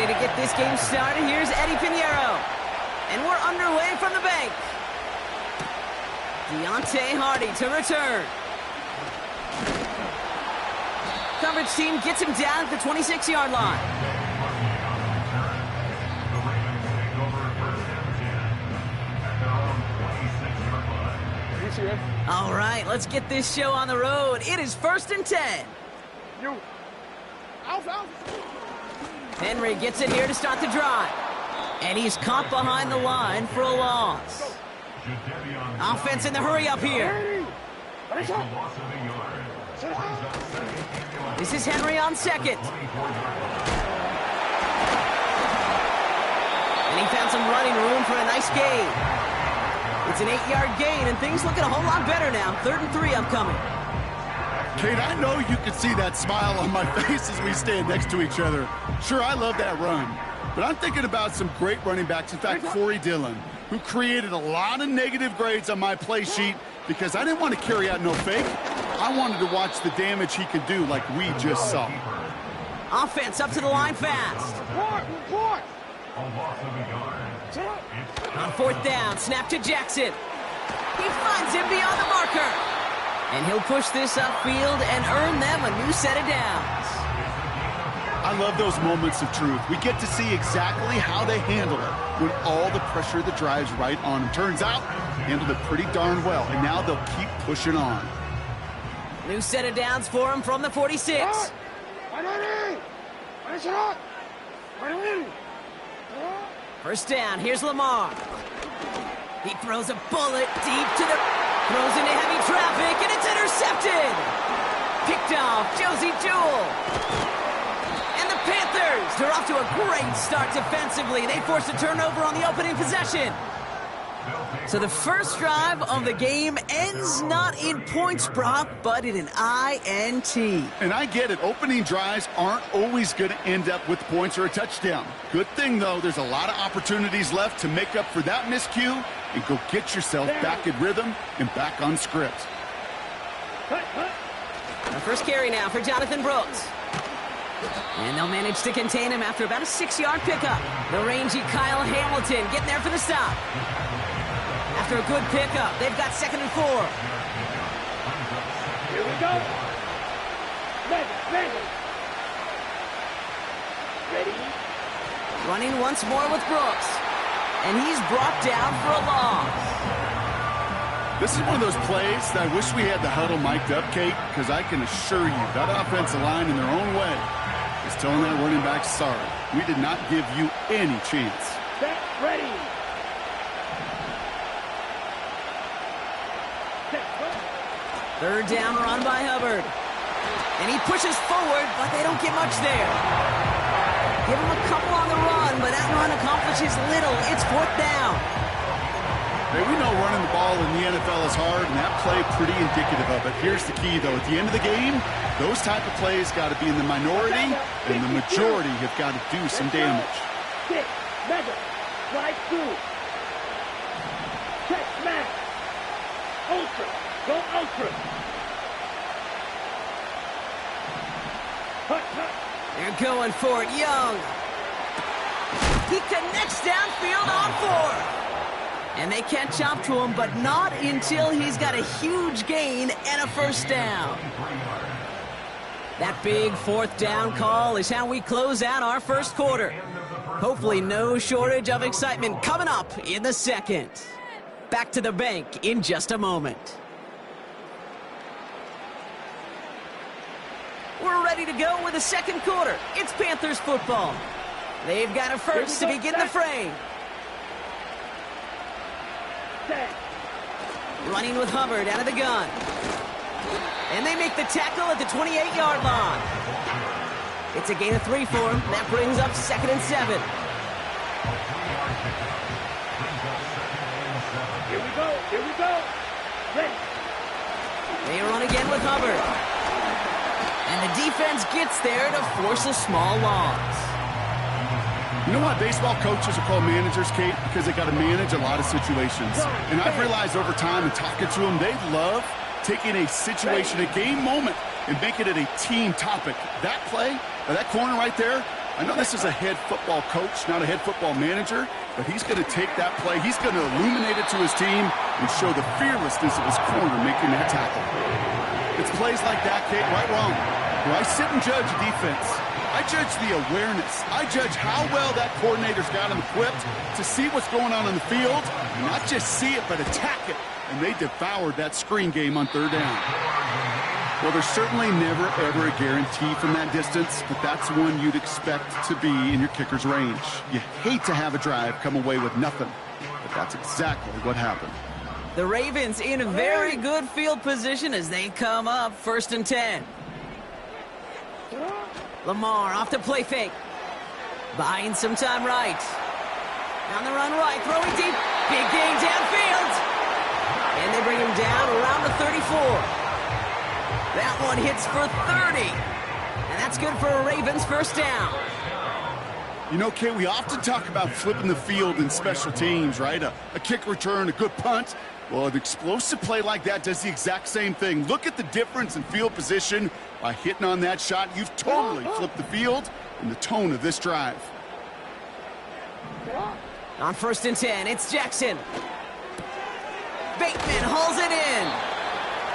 to get this game started. Here's Eddie Pinheiro. And we're underway from the bank. Deontay Hardy to return. Coverage team gets him down at the 26-yard line. All right, let's get this show on the road. It is 1st and 10. Henry gets it here to start the drive. And he's caught behind the line for a loss. Offense in the hurry up here. This is Henry on second. And he found some running room for a nice gain. It's an 8-yard gain, and things looking a whole lot better now. 3rd and 3 upcoming. Kate, I know you can see that smile on my face as we stand next to each other. Sure, I love that run. But I'm thinking about some great running backs. In fact, Corey Dillon, who created a lot of negative grades on my play sheet because I didn't want to carry out no fake. I wanted to watch the damage he could do like we just saw. Offense up to the line fast. On 4th down, snap to Jackson. He finds him beyond the marker. And he'll push this upfield and earn them a new set of downs. I love those moments of truth. We get to see exactly how they handle it when all the pressure that drives right on them. Turns out, handled it pretty darn well, and now they'll keep pushing on. New set of downs for him from the 46. First down, here's Lamar. He throws a bullet deep to the... Throws into heavy traffic, and it's intercepted! Picked off, Josie Jewell. And the Panthers, they're off to a great start defensively. They force a turnover on the opening possession. So the first drive of the game ends not in points, Brock, but in an INT. And I get it. Opening drives aren't always going to end up with points or a touchdown. Good thing, though, there's a lot of opportunities left to make up for that miscue and go get yourself back in rhythm and back on script. The first carry now for Jonathan Brooks. And they'll manage to contain him after about a 6-yard pickup. The rangy Kyle Hamilton getting there for the stop. After a good pickup, they've got 2nd and 4. Here we go. Ready? Running once more with Brooks. And he's brought down for a loss. This is one of those plays that I wish we had the huddle mic'd up, Kate, because I can assure you that offensive line in their own way is telling that running back, sorry, we did not give you any chance. Set, ready. 3rd down run by Hubbard. And he pushes forward, but they don't get much there. Give him a couple on the run, but that run accomplishes little. It's 4th down. Hey, we know running the ball in the NFL is hard, and that play pretty indicative of it. Here's the key, though. At the end of the game, those type of plays got to be in the minority, and the majority have got to do some damage. Six, mega, slide through. Check, smash. Ultra, go ultra. They're going for it, Young. He connects downfield on 4th. And they can't chop to him, but not until he's got a huge gain and a first down. That big 4th down call is how we close out our first quarter. Hopefully no shortage of excitement coming up in the second. Back to the bank in just a moment. We're ready to go with the second quarter. It's Panthers football. They've got a first to begin the frame. Running with Hubbard out of the gun. And they make the tackle at the 28-yard line. It's a gain of 3 for him. That brings up 2nd and 7. Here we go, here we go. Ready. They run again with Hubbard. And the defense gets there to force a small loss. You know why baseball coaches are called managers, Kate? Because they got to manage a lot of situations. And I've realized over time in talking to them, they love taking a situation, a game moment, and making it a team topic. That play, or that corner right there, I know this is a head football coach, not a head football manager, but he's going to take that play. He's going to illuminate it to his team and show the fearlessness of his corner making that tackle. It's plays like that, Kate, right, wrong. Where I sit and judge defense. I judge the awareness. I judge how well that coordinator's got him equipped to see what's going on in the field, and not just see it, but attack it. And they devoured that screen game on third down. Well, there's certainly never, ever a guarantee from that distance, but that's one you'd expect to be in your kicker's range. You hate to have a drive come away with nothing, but that's exactly what happened. The Ravens in a very good field position as they come up 1st and 10. Lamar off the play fake. Buying some time right. On the run right, throwing deep. Big gain downfield. And they bring him down around the 34. That one hits for 30. And that's good for a Ravens first down. You know, Kay, we often talk about flipping the field in special teams, right? A kick return, a good punt. Well, an explosive play like that does the exact same thing. Look at the difference in field position. By hitting on that shot, you've totally flipped the field and the tone of this drive. On 1st and 10, it's Jackson. Bateman hauls it in.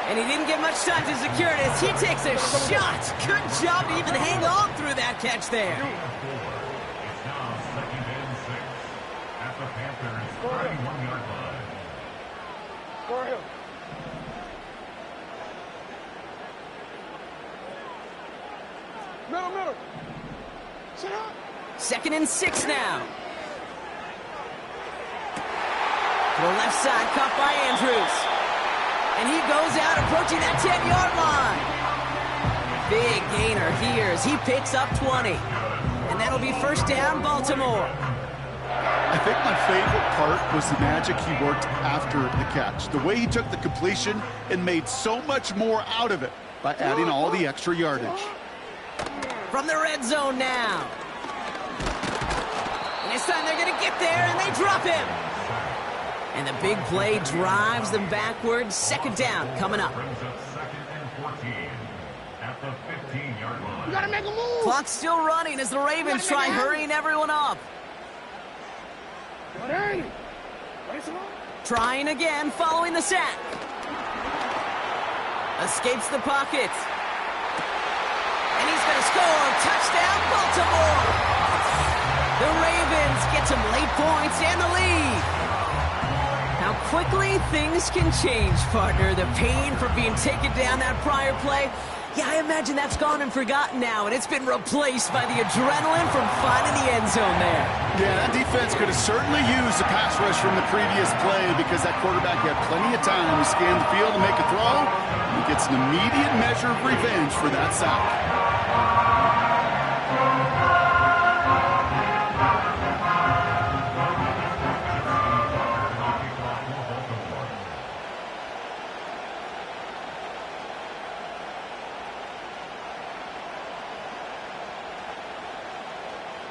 And he didn't get much time to secure it as he takes a shot. Good job to even hang on through that catch there. It's now 2nd and 6 at the Panthers' 31-yard line. For him. Middle. Sit up. 2nd and 6 now. To the left side, caught by Andrews. And he goes out approaching that 10-yard line. Big gainer here as he picks up 20. And that'll be first down, Baltimore. I think my favorite part was the magic he worked after the catch. The way he took the completion and made so much more out of it by adding all the extra yardage. From the red zone now. And this time they're going to get there, and they drop him. And the big play drives them backwards. 2nd down coming up. Brings up 2nd and 14 at the 15-yard line. You gotta make a move. Clock's still running as the Ravens try hurrying everyone up. Trying again following the sack. Escapes the pocket. And he's going to score. Touchdown, Baltimore. The Ravens get some late points and the lead. How quickly things can change, partner. The pain for being taken down that prior play, yeah, I imagine that's gone and forgotten now, and it's been replaced by the adrenaline from finding the end zone there. Yeah, that defense could have certainly used a pass rush from the previous play because that quarterback had plenty of time to scan the field and make a throw. He gets an immediate measure of revenge for that sack.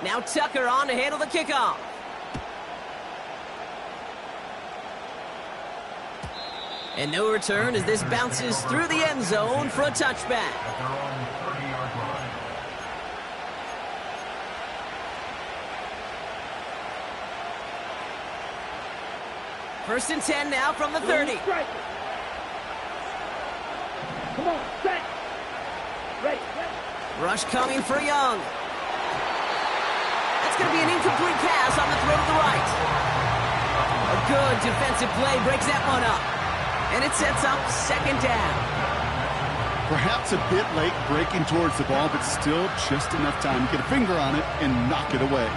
Now Tucker on to handle the kickoff. And no return as this bounces through the end zone for a touchback. At their own 30-yard line. First and 10 now from the 30. Come on, set. Ready. Rush coming for Young. That's going to be an incomplete pass on the throw to the right. A good defensive play breaks that one up. And it sets up 2nd down. Perhaps a bit late breaking towards the ball, but still just enough time to get a finger on it and knock it away.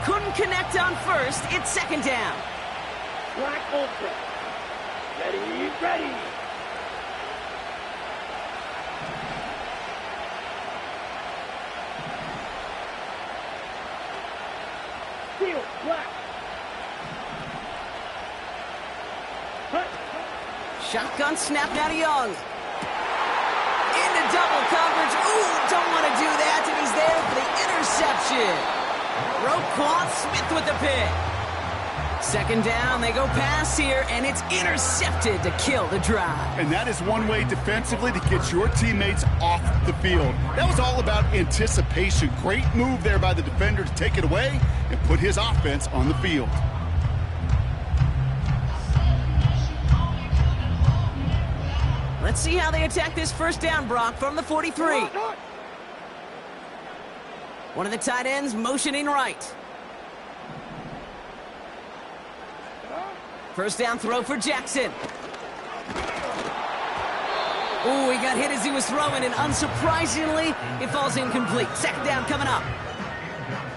Couldn't connect on first. It's 2nd down. Black open. Ready. Field, black. Shotgun snap now to Young. Into double coverage. Ooh, don't want to do that. And he's there for the interception. Roquan Smith with the pick. Second down, they go pass here, and it's intercepted to kill the drive. And that is one way defensively to get your teammates off the field. That was all about anticipation. Great move there by the defender to take it away and put his offense on the field. Let's see how they attack this first down, Brock, from the 43. One of the tight ends motioning right. First down throw for Jackson. Ooh, he got hit as he was throwing, and unsurprisingly, it falls incomplete. Second down coming up.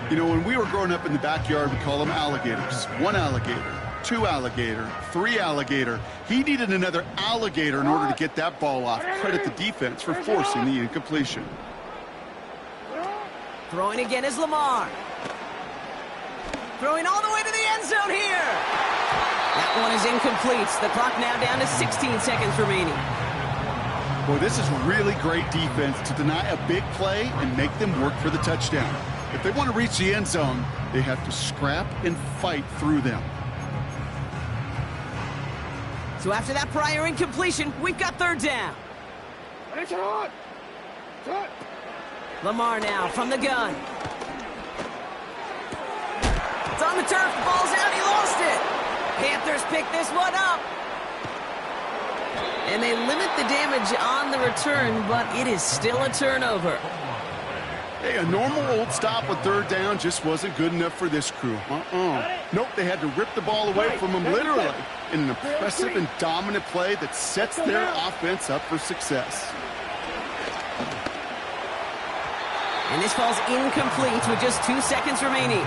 You know, when we were growing up in the backyard, we call them alligators. One alligator, two alligator, three alligator. He needed another alligator in order to get that ball off. Credit the defense for forcing the incompletion. Throwing again is Lamar. Throwing all the way to the end zone here. That one is incomplete. The clock now down to 16 seconds remaining. Well, this is really great defense to deny a big play and make them work for the touchdown. If they want to reach the end zone, they have to scrap and fight through them. So after that prior incompletion, we've got third down. Lamar now from the gun. It's on the turf, the ball's out, he lost it. Panthers pick this one up. And they limit the damage on the return, but it is still a turnover. Hey, a normal old stop with third down just wasn't good enough for this crew. Nope, they had to rip the ball away from them literally in an impressive and dominant play that sets their offense up for success. And this falls incomplete with just 2 seconds remaining.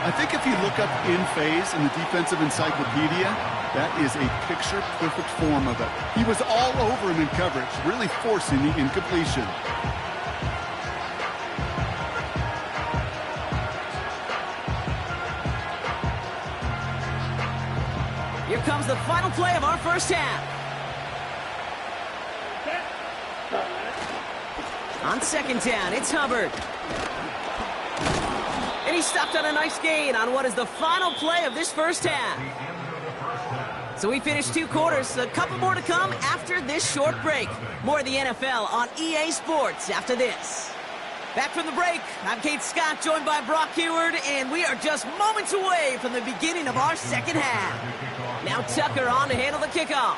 I think if you look up in phase in the defensive encyclopedia, that is a picture-perfect form of it. He was all over him in coverage, really forcing the incompletion. Here comes the final play of our first half. On second down, it's Hubbard. And he stopped on a nice gain on what is the final play of this first half. So we finished 2 quarters, a couple more to come after this short break. More of the NFL on EA Sports after this. Back from the break, I'm Kate Scott, joined by Brock Huard, and we are just moments away from the beginning of our second half. Now Tucker on to handle the kickoff.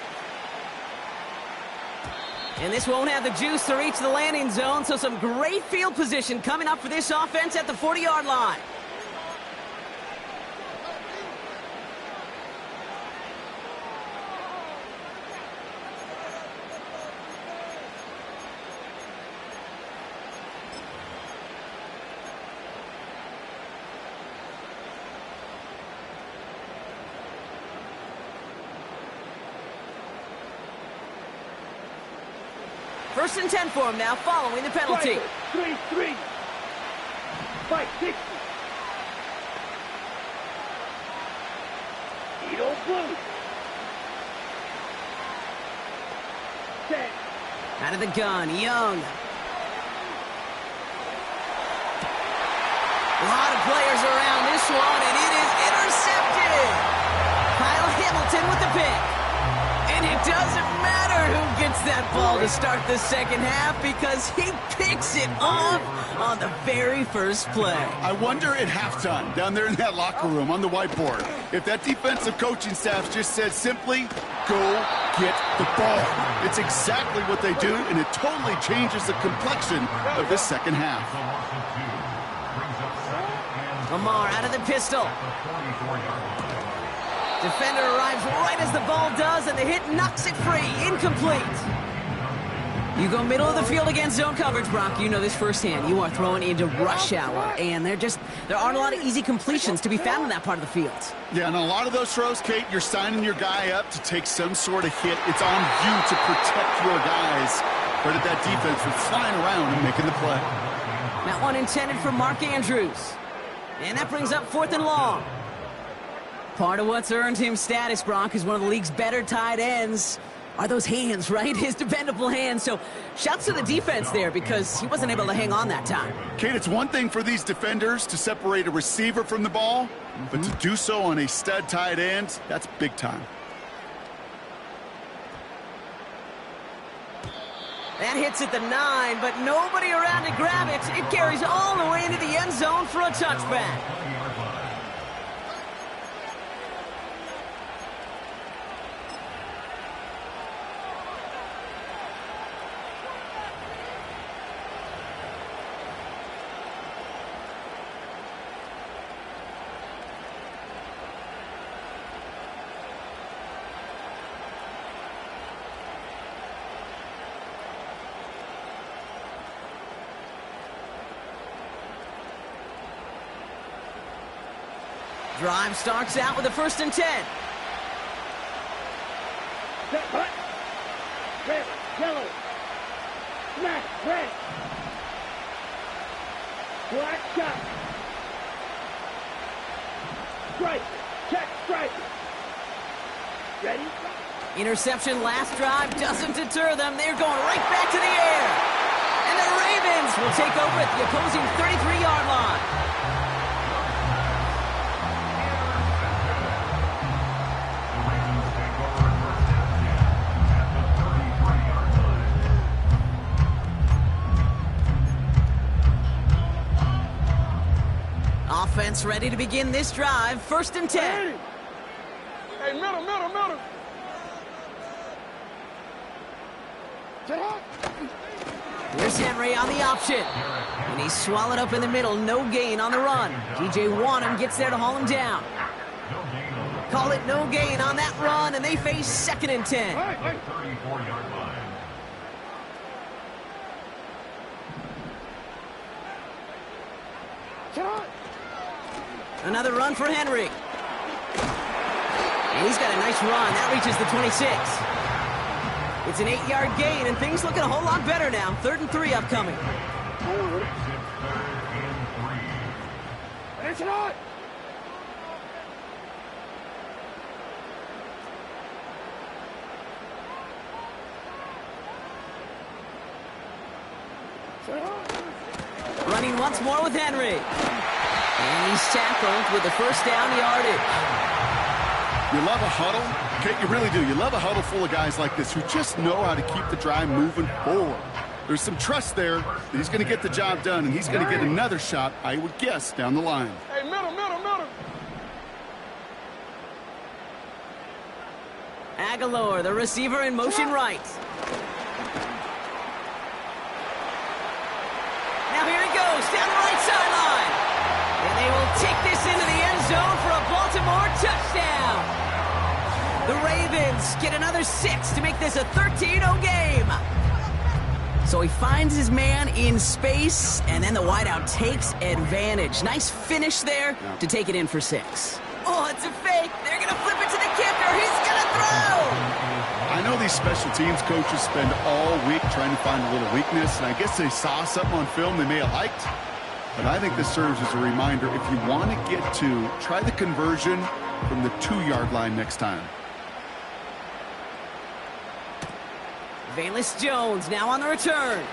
And this won't have the juice to reach the landing zone, so some great field position coming up for this offense at the 40-yard line. First and 10 for him now, following the penalty. 3-3. 5-60. Edo Blue. 10. Out of the gun, Young. A lot of players around this one, and it is intercepted. Kyle Hamilton with the pick. And it doesn't matter who gets that ball to start the second half because he picks it off on the very first play. I wonder at halftime, down there in that locker room on the whiteboard, if that defensive coaching staff just said simply, go get the ball. It's exactly what they do, and it totally changes the complexion of this second half. Lamar out of the pistol. Defender arrives right as the ball does, and the hit knocks it free. Incomplete. You go middle of the field against zone coverage, Brock. You know this firsthand. You are throwing into rush hour, and there aren't a lot of easy completions to be found in that part of the field. Yeah, and a lot of those throws, Kate, you're signing your guy up to take some sort of hit. It's on you to protect your guys. Credit that defense for flying around and making the play. That one intended for Mark Andrews. And that brings up 4th and long. Part of what's earned him status, Brock, is one of the league's better tight ends. are those hands, right? His dependable hands. So shouts to the defense there because he wasn't able to hang on that time. Kate, it's one thing for these defenders to separate a receiver from the ball, but to do so on a stud tight end, that's big time. That hits at the 9, but nobody around to grab it. It carries all the way into the end zone for a touchback. Drive starts out with a 1st and 10. Set, hut. Red, yellow. Smash, red. Black shot. Strike. Check, strike. Ready? Interception last drive doesn't deter them. They're going right back to the air. And the Ravens will take over at the opposing 33-yard line. Offense ready to begin this drive. 1st and 10. Hey, middle. Here's Henry on the option. And he's swallowed up in the middle. No gain on the run. T.J. Wanham gets there to haul him down. Call it no gain on that run, and they face 2nd and 10. 34-yard line. Another run for Henry. And he's got a nice run. That reaches the 26. It's an 8-yard gain, and things looking a whole lot better now. 3rd and 3 upcoming. It's not. Running once more with Henry. And he's tackled with the 1st down yardage. You love a huddle? Kate, you really do. You love a huddle full of guys like this who just know how to keep the drive moving forward. There's some trust there that he's going to get the job done, and he's going to get another shot, I would guess, down the line. Hey, middle. Aguilar, the receiver in motion right. Now here he goes, down the right sideline. And they will take this into the end zone for a Baltimore touchdown. The Ravens get another 6 to make this a 13-0 game. So he finds his man in space, and then the wideout takes advantage. Nice finish there to take it in for 6. Oh, it's a fake. They're going to flip it to the kicker. He's going to throw. I know these special teams coaches spend all week trying to find a little weakness, and I guess they saw something on film they may have liked. But I think this serves as a reminder, if you want to get to, try the conversion from the 2-yard line next time. Valus Jones now on the return.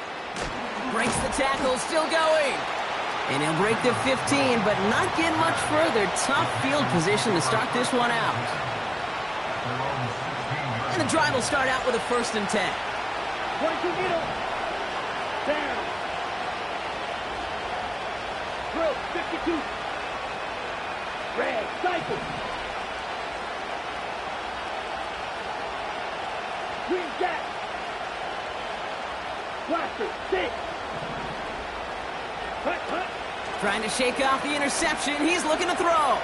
Breaks the tackle, still going. And he'll break the 15, but not get much further. Tough field position to start this one out. And the drive will start out with a 1st and 10. 22 middle. Down. Drill, 52. Red, cycle. Green jack. Blaster, 6. Hut. Trying to shake off the interception. He's looking to throw.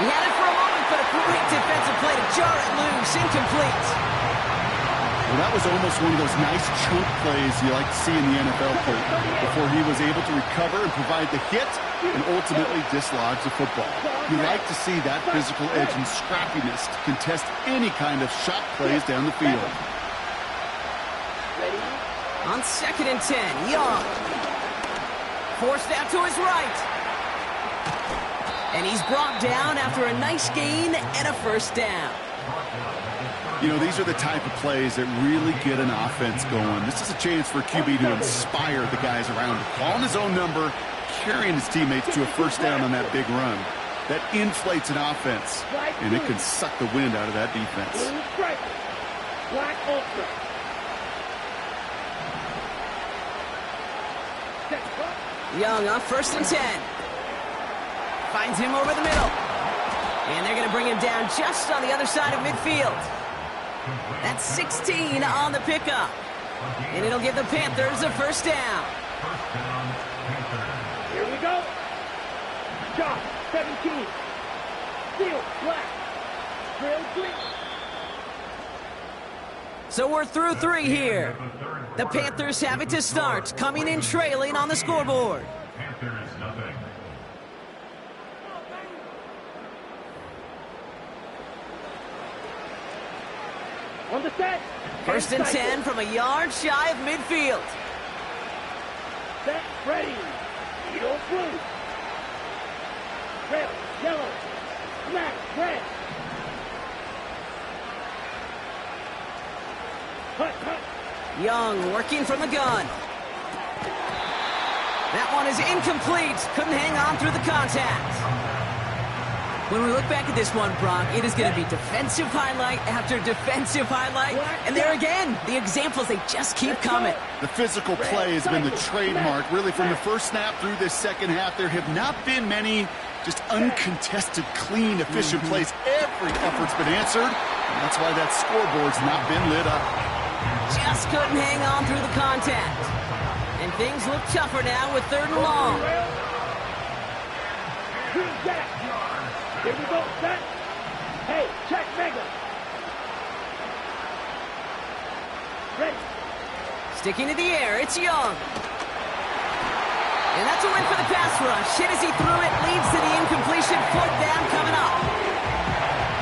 He had it for a moment, but a great defensive play to jar it loose. Incomplete. Well, that was almost one of those nice chunk plays you like to see in the NFL play, before he was able to recover and provide the hit and ultimately dislodge the football. You like to see that physical edge and scrappiness to contest any kind of shot plays down the field. On 2nd and 10, Young. Forced out to his right. And he's brought down after a nice gain and a 1st down. You know, these are the type of plays that really get an offense going. This is a chance for QB to inspire the guys around him. Calling his own number, carrying his teammates to a first down on that big run. That inflates an offense, and it can suck the wind out of that defense. Black ultra. Young on 1st and 10. Finds him over the middle. And they're going to bring him down just on the other side of midfield. That's 16 on the pickup. And it'll give the Panthers a first down. Here we go. Josh, 17. Steel, black. Trail green. So we're through 3 here. The Panthers have it to start, coming in trailing on the scoreboard. Panthers nothing. On the set. 1st and 10 from a yard shy of midfield. Set, ready. Eagle blue. Red, yellow, black, red. Cut, cut. Young working from the gun. That one is incomplete. Couldn't hang on through the contact. When we look back at this one, Brock, it is going to be defensive highlight after defensive highlight. And there again, the examples, they just keep coming. The physical play has been the trademark, really, from the first snap through this second half. There have not been many just uncontested, clean, efficient plays. Every effort's been answered, and that's why that scoreboard's not been lit up. Just couldn't hang on through the contact. And things look tougher now with 3rd and long. Green jack. Here we go, set. Hey, check mega. Ready. Sticking to the air, it's Young. And that's a win for the pass rush. Hit as he threw it, leads to the incompletion. 4th down coming up.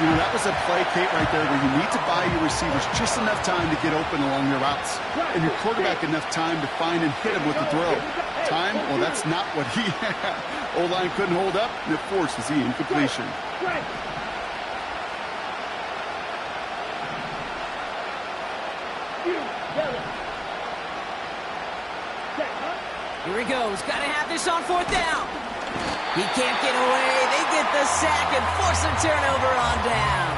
You know, that was a play, Kate, right there where you need to buy your receivers just enough time to get open along their routes. And your quarterback enough time to find and hit him with the throw. Time? Well, that's not what he had. O-line couldn't hold up, and it forces the incompletion. Here he goes. Got to have this on 4th down. He can't get away. They get the sack and force a turnover on down.